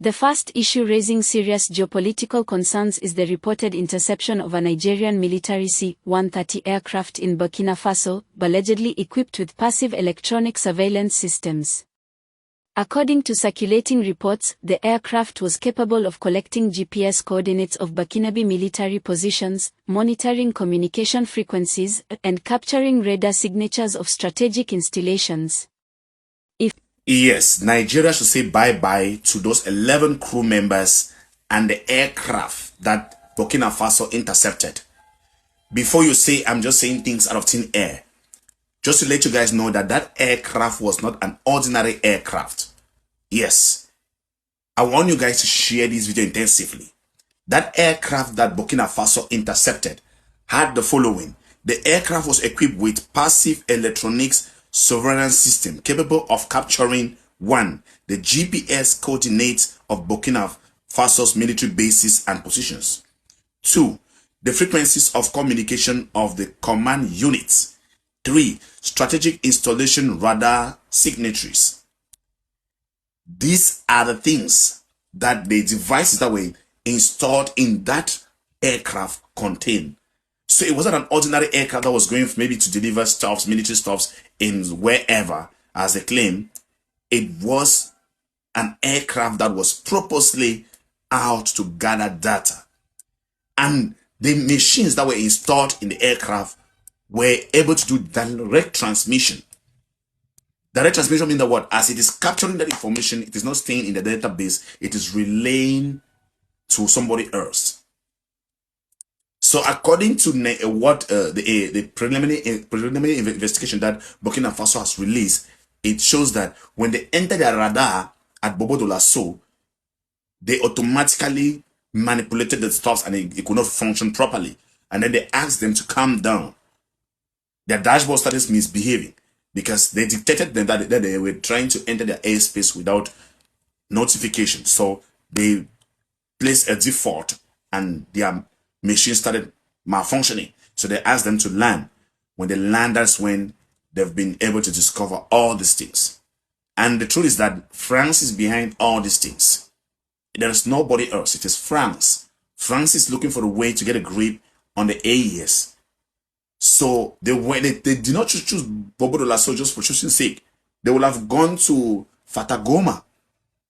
The first issue raising serious geopolitical concerns is the reported interception of a Nigerian military C-130 aircraft in Burkina Faso, allegedly equipped with passive electronic surveillance systems. According to circulating reports, the aircraft was capable of collecting GPS coordinates of Burkinabe military positions, monitoring communication frequencies, and capturing radar signatures of strategic installations. Yes, Nigeria should say bye-bye to those 11 crew members and the aircraft that Burkina Faso intercepted. Before you say I'm just saying things out of thin air, just to let you guys know that that aircraft was not an ordinary aircraft. Yes, I want you guys to share this video intensively. That aircraft that Burkina Faso intercepted had the following. The aircraft was equipped with passive electronics surveillance system capable of capturing 1. The GPS coordinates of Burkina Faso's military bases and positions. 2. The frequencies of communication of the command units. 3. Strategic installation radar signatories. These are the things that the devices that were installed in that aircraft contain. So it wasn't an ordinary aircraft that was going maybe to deliver stuffs, military stuffs in wherever, as they claim. It was an aircraft that was purposely out to gather data. And the machines that were installed in the aircraft were able to do direct transmission. Direct transmission means that what? As it is capturing that information, it is not staying in the database, it is relaying to somebody else. So according to what the preliminary investigation that Burkina Faso has released, it shows that when they enter their radar at Bobo de la So, they automatically manipulated the stuff and it could not function properly. And then they asked them to calm down. Their dashboard started misbehaving because they detected them that they were trying to enter their airspace without notification. So they placed a default and their machine started malfunctioning. So they asked them to land. When they land, that's when they've been able to discover all these things. And the truth is that France is behind all these things. There is nobody else. It is France. France is looking for a way to get a grip on the AES. So they did not choose Bobo de la So just for choosing sake. They will have gone to Fatagoma.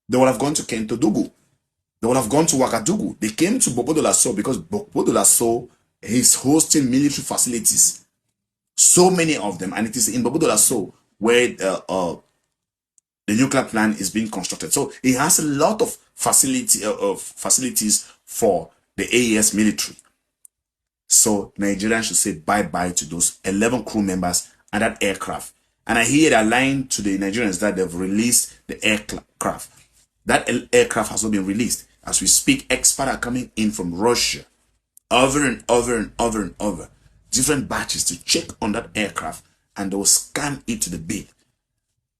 They will have gone to Kentodougou. They would have gone to Ouagadougou. They came to Bobo de la So because Bobo de la So is hosting military facilities. So many of them. And it is in Bobo de la So where the nuclear plant is being constructed. So it has a lot of facilities for the AES military. So Nigerians should say bye-bye to those 11 crew members and that aircraft. And I hear they're lying to the Nigerians that they've released the aircraft. That aircraft has not been released. As we speak, experts are coming in from Russia, over and over, different batches to check on that aircraft, and they will scan it to the bit.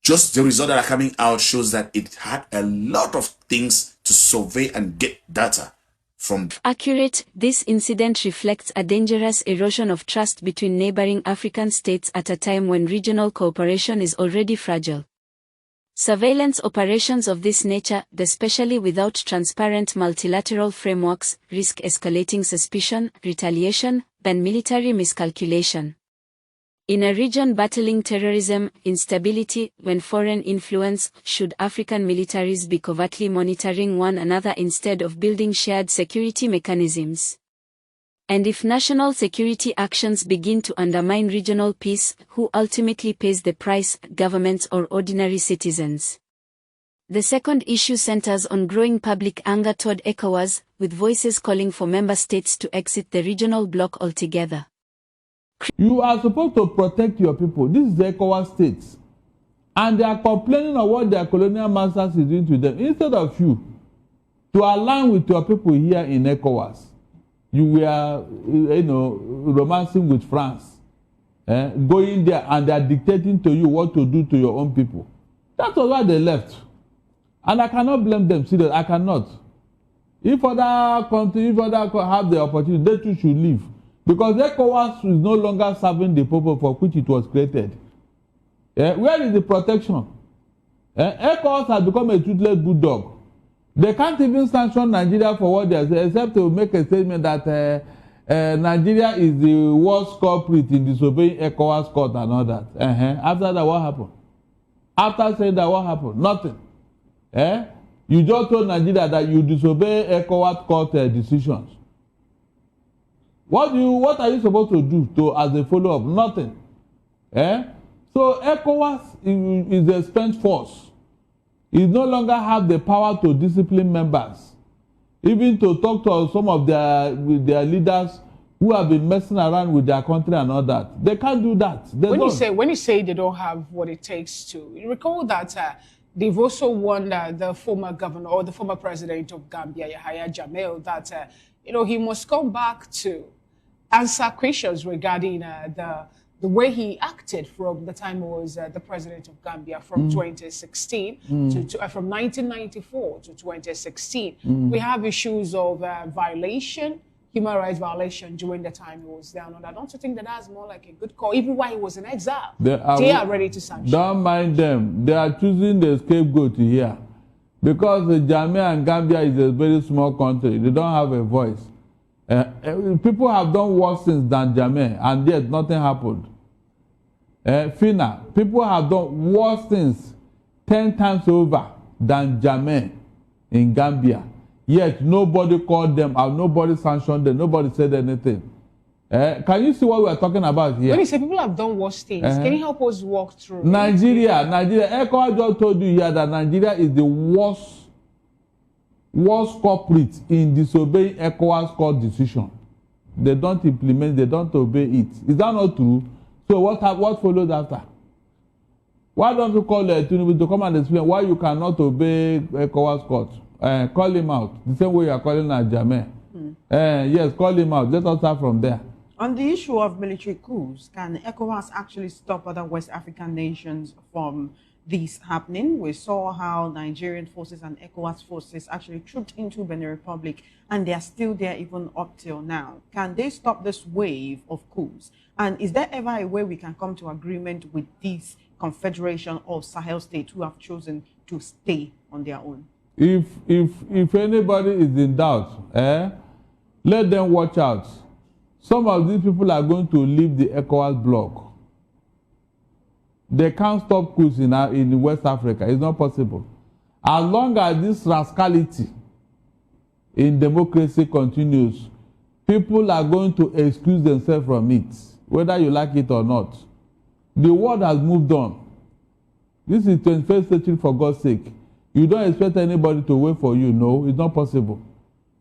Just the result that are coming out shows that it had a lot of things to survey and get data from. Accurate, this incident reflects a dangerous erosion of trust between neighboring African states at a time when regional cooperation is already fragile. Surveillance operations of this nature, especially without transparent multilateral frameworks, risk escalating suspicion, retaliation, and military miscalculation. In a region battling terrorism, instability, when foreign influence, should African militaries be covertly monitoring one another instead of building shared security mechanisms? And if national security actions begin to undermine regional peace, who ultimately pays the price, governments or ordinary citizens? The second issue centers on growing public anger toward ECOWAS, with voices calling for member states to exit the regional bloc altogether. You are supposed to protect your people. This is the ECOWAS states. And they are complaining of what their colonial masters is doing to them. Instead of you to align with your people here in ECOWAS, you were, romancing with France, going there and they are dictating to you what to do to your own people. That was why they left. And I cannot blame them. Seriously, I cannot. If other countries, have the opportunity, they too should leave. Because ECOWAS is no longer serving the purpose for which it was created. Where is the protection? ECOWAS has become a toothless bulldog. They can't even sanction Nigeria for what they are saying, except to make a statement that Nigeria is the worst culprit in disobeying ECOWAS court and all that. After that, what happened? After saying that, what happened? Nothing. You just told Nigeria that you disobey ECOWAS court decisions. What are you supposed to do as a follow-up? Nothing. So ECOWAS is a spent force. It no longer have the power to discipline members, even to talk to some of their leaders who have been messing around with their country and all that. They can't do that. When you say they don't have what it takes to, you recall that they've also warned the former governor or the former president of Gambia, Yahya Jammeh, that he must come back to answer questions regarding the way he acted from the time he was the president of Gambia from 2016 from 1994 to 2016. We have issues of violation, human rights violation during the time he was there. And I don't think that that's more like a good call, even while he was in exile. They are ready to sanction. Don't mind them. They are choosing the scapegoat here. Because Jammeh and Gambia is a very small country. They don't have a voice. People have done worse since than Jammeh, and yet nothing happened. Fina, people have done worse things 10 times over than Jammeh in Gambia. Yet nobody called them out, nobody sanctioned them, nobody said anything. Can you see what we are talking about here? When you say people have done worse things, can you help us walk through? Nigeria. ECOWAS just told you here that Nigeria is the worst culprit in disobeying ECOWAS court decision. They don't implement, they don't obey it. Is that not true? So what follows after? Why don't you call Tinubu to come and explain why you cannot obey ECOWAS court? Call him out the same way you are calling Jammeh. Yes, call him out. Let us start from there. On the issue of military coups, can ECOWAS actually stop other West African nations from this happening? We saw how Nigerian forces and ECOWAS forces actually trooped into Benin Republic, and they are still there even up till now. Can they stop this wave of coups? And is there ever a way we can come to agreement with this confederation of Sahel states who have chosen to stay on their own? If anybody is in doubt, let them watch out. Some of these people are going to leave the ECOWAS bloc. They can't stop coups in West Africa. It's not possible. As long as this rascality in democracy continues, people are going to excuse themselves from it, whether you like it or not. The world has moved on. This is 21st century, for God's sake. You don't expect anybody to wait for you. No, it's not possible.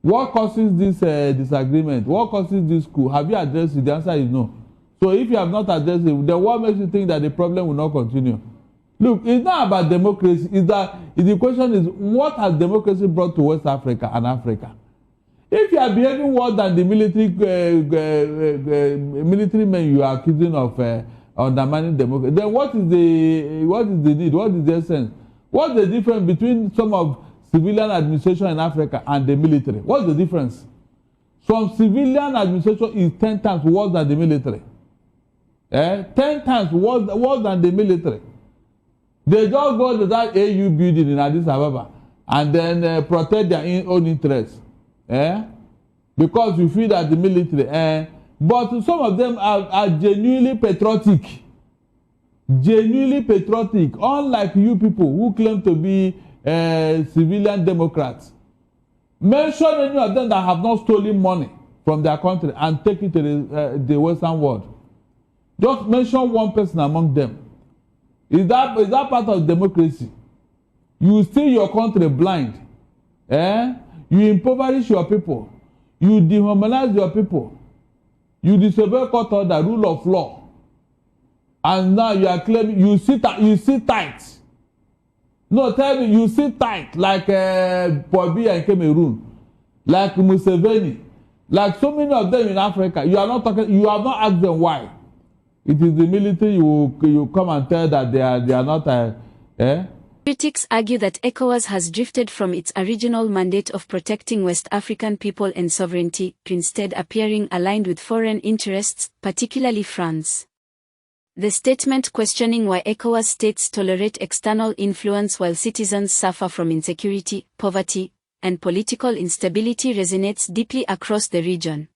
What causes this disagreement? What causes this coup? Have you addressed it? The answer is no. So if you have not addressed it, then what makes you think that the problem will not continue? Look, it's not about democracy. The question is, what has democracy brought to West Africa and Africa? If you are behaving worse than the military men you are accusing of undermining democracy, then what is the need? What is the essence? What's the difference between some of civilian administration in Africa and the military? What's the difference? Some civilian administration is 10 times worse than the military. 10 times worse than the military. They just go to that AU building in Addis Ababa and then protect their own interests. Because you feel that the military. But some of them are genuinely patriotic. Genuinely patriotic, unlike you people who claim to be civilian Democrats. Mention any of them that have not stolen money from their country and take it to the Western world. Just mention one person among them. Is that part of democracy? You steal your country blind. You impoverish your people. You dehumanize your people. You disobey court order, rule of law. And now you are claiming you sit tight. No, tell me, you sit tight like Bobi and Cameroon, like Museveni, like so many of them in Africa. You are not talking. You have not asked them why. It is the military you come and tell that they are not. Critics argue that ECOWAS has drifted from its original mandate of protecting West African people and sovereignty, instead appearing aligned with foreign interests, particularly France. The statement questioning why ECOWAS states tolerate external influence while citizens suffer from insecurity, poverty, and political instability resonates deeply across the region.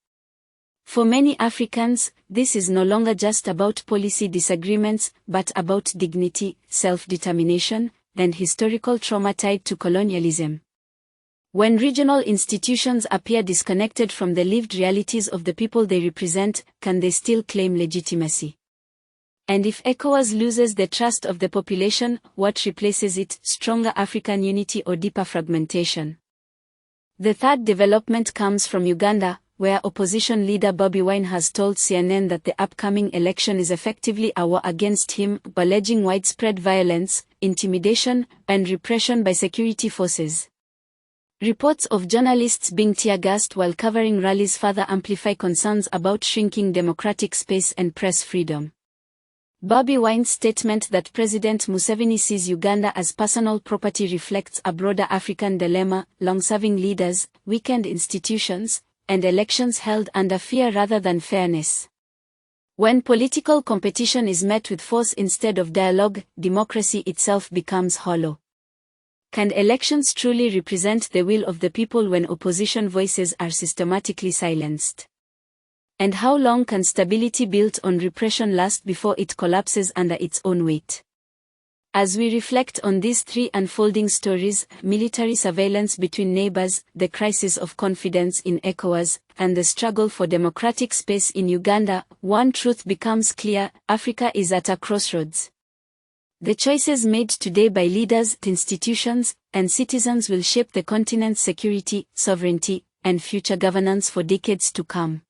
For many Africans, this is no longer just about policy disagreements, but about dignity, self-determination, and historical trauma tied to colonialism. When regional institutions appear disconnected from the lived realities of the people they represent, can they still claim legitimacy? And if ECOWAS loses the trust of the population, what replaces it, stronger African unity or deeper fragmentation? The third development comes from Uganda, where opposition leader Bobi Wine has told CNN that the upcoming election is effectively a war against him, alleging widespread violence, intimidation, and repression by security forces. Reports of journalists being tear-gassed while covering rallies further amplify concerns about shrinking democratic space and press freedom. Bobi Wine's statement that President Museveni sees Uganda as personal property reflects a broader African dilemma: long-serving leaders, weakened institutions, and elections held under fear rather than fairness. When political competition is met with force instead of dialogue, democracy itself becomes hollow. Can elections truly represent the will of the people when opposition voices are systematically silenced? And how long can stability built on repression last before it collapses under its own weight? As we reflect on these three unfolding stories, military surveillance between neighbors, the crisis of confidence in ECOWAS, and the struggle for democratic space in Uganda, one truth becomes clear: Africa is at a crossroads. The choices made today by leaders, institutions, and citizens will shape the continent's security, sovereignty, and future governance for decades to come.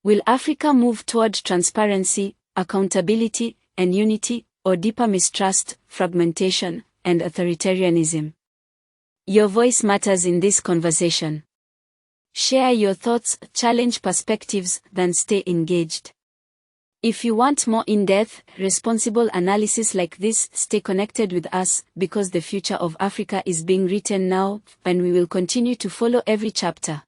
Will Africa move toward transparency, accountability, and unity, or deeper mistrust, fragmentation, and authoritarianism? Your voice matters in this conversation. Share your thoughts, challenge perspectives, then stay engaged. If you want more in-depth, responsible analysis like this, stay connected with us, because the future of Africa is being written now, and we will continue to follow every chapter.